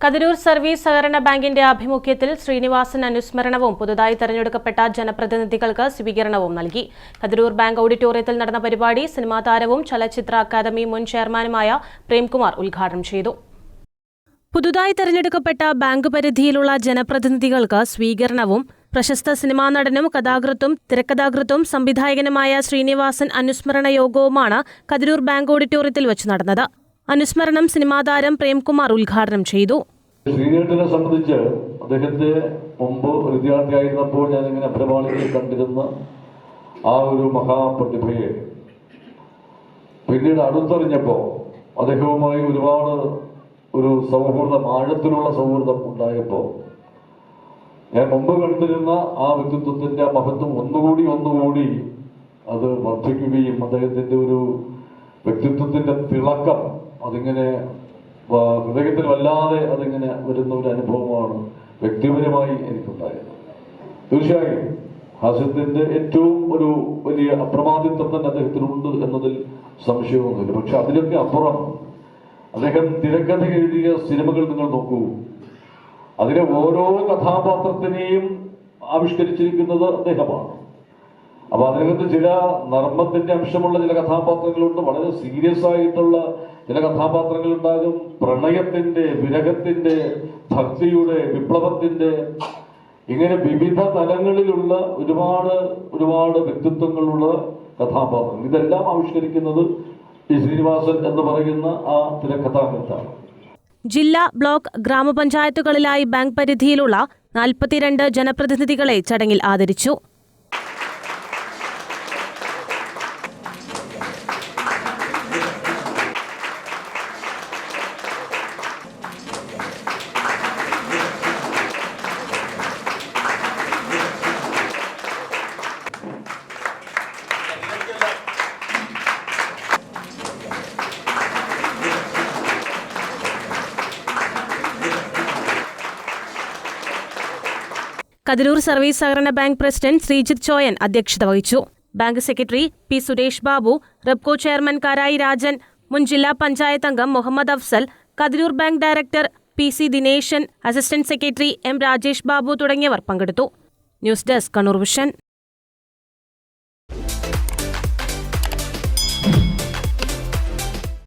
Kathirur service സഹകരണ ബാങ്കിന്റെ ആഭിമുഖ്യത്തിൽ ശ്രീനിവാസൻ അനുസ്മരണവും പുതുതായി തെരഞ്ഞെടുക്കപ്പെട്ട ജനപ്രതിനിധികൾക്ക് സ്വീകരണവും നൽകി. കതിരൂർ ബാങ്ക് ഓഡിറ്റോറിയത്തിൽ നടന്ന പരിപാടി സിനിമാ താരവും ചലച്ചിത്ര അക്കാദമി മുൻ ചെയർമാനുമായ പ്രേംകുമാർ ഉദ്ഘാടനം ചെയ്തു. പുതുതായി തെരഞ്ഞെടുക്കപ്പെട്ട ബാങ്ക് പരിധിയിലുള്ള ജനപ്രതിനിധികൾക്ക് സ്വീകരണവും പ്രശസ്ത സിനിമാ നടനും കഥാകൃത്തും തിരക്കഥാകൃത്തും സംവിധായകനുമായ ശ്രീനിവാസൻ അനുസ്മരണ യോഗവുമാണ് കതിരൂർ ബാങ്ക് ഓഡിറ്റോറിയത്തിൽ വെച്ച് നടന്നത്. അനുസ്മരണം സിനിമാ താരം പ്രേംകുമാർ ഉദ്ഘാടനം ചെയ്തു. ശ്രീനേട്ടനെ സംബന്ധിച്ച് അദ്ദേഹത്തെ മുമ്പ് വിദ്യാർത്ഥിയായിരുന്നപ്പോൾ ഞാനിങ്ങനെ അഭ്രപാളികളിൽ കണ്ടിരുന്ന ആ ഒരു മഹാപ്രതിഭയെ പിന്നീട് അടുത്തറിഞ്ഞപ്പോൾ അദ്ദേഹവുമായി ഒരുപാട് ഒരു സൗഹൃദം, ആഴത്തിലുള്ള സൗഹൃദം ഉണ്ടായപ്പോൾ ഞാൻ മുമ്പ് കണ്ടിരുന്ന ആ വ്യക്തിത്വത്തിന്റെ മഹത്വം ഒന്നുകൂടി അത് വർദ്ധിക്കുകയും അദ്ദേഹത്തിന്റെ ഒരു വ്യക്തിത്വത്തിന്റെ തിളക്കം അതിങ്ങനെ ഹൃദയത്തിൽ വല്ലാതെ അതിങ്ങനെ വരുന്ന ഒരു അനുഭവമാണ് വ്യക്തിപരമായി എനിക്കുണ്ടായത്. തീർച്ചയായും ഹാസ്യത്തിന്റെ ഏറ്റവും ഒരു വലിയ അപ്രമാദിത്വം തന്നെ അദ്ദേഹത്തിനുണ്ട് എന്നതിൽ സംശയമൊന്നുമില്ല. പക്ഷെ അതിലൊക്കെ അപ്പുറം അദ്ദേഹം തിരക്കഥ എഴുതിയ സിനിമകൾ നിങ്ങൾ നോക്കൂ. അതിലെ ഓരോ കഥാപാത്രത്തിനെയും ആവിഷ്കരിച്ചിരിക്കുന്നത് അദ്ദേഹമാണ്. അപ്പൊ അതിനകത്ത് ചില നർമ്മത്തിന്റെ അംശമുള്ള ചില കഥാപാത്രങ്ങളുണ്ട്, വളരെ സീരിയസ് ആയിട്ടുള്ള ചില കഥാപാത്രങ്ങൾ ഉണ്ടാകും, പ്രണയത്തിന്റെ, വിരഹത്തിന്റെ, ഭക്തിയുടെ, വിപ്ലവത്തിന്റെ, ഇങ്ങനെ വിവിധ തലങ്ങളിലുള്ള ഒരുപാട് വ്യക്തിത്വങ്ങളുള്ള കഥാപാത്രങ്ങൾ. ഇതെല്ലാം ആവിഷ്കരിക്കുന്നത് ഈ ശ്രീനിവാസൻ എന്ന് പറയുന്ന ആ തിരക്കഥാകൃത്താണ്. ജില്ലാ, ബ്ലോക്ക്, ഗ്രാമപഞ്ചായത്തുകളിലായി ബാങ്ക് പരിധിയിലുള്ള 42 ജനപ്രതിനിധികളെ ചടങ്ങിൽ ആദരിച്ചു. കതിരൂർ സർവീസ് സഹകരണ ബാങ്ക് പ്രസിഡന്റ് ശ്രീജിത്ത് ചോയൻ അധ്യക്ഷത വഹിച്ചു. Bank secretary P Suresh Babu, Repco chairman Karayi Rajan, മുൻ ജില്ലാ പഞ്ചായത്ത് അംഗം Muhammad Afsal, Kathirur bank director PC. Dineshan, assistant secretary M. Rajesh Babu തുടങ്ങിയവർ പങ്കെടുത്തു. News desk Kannur vision.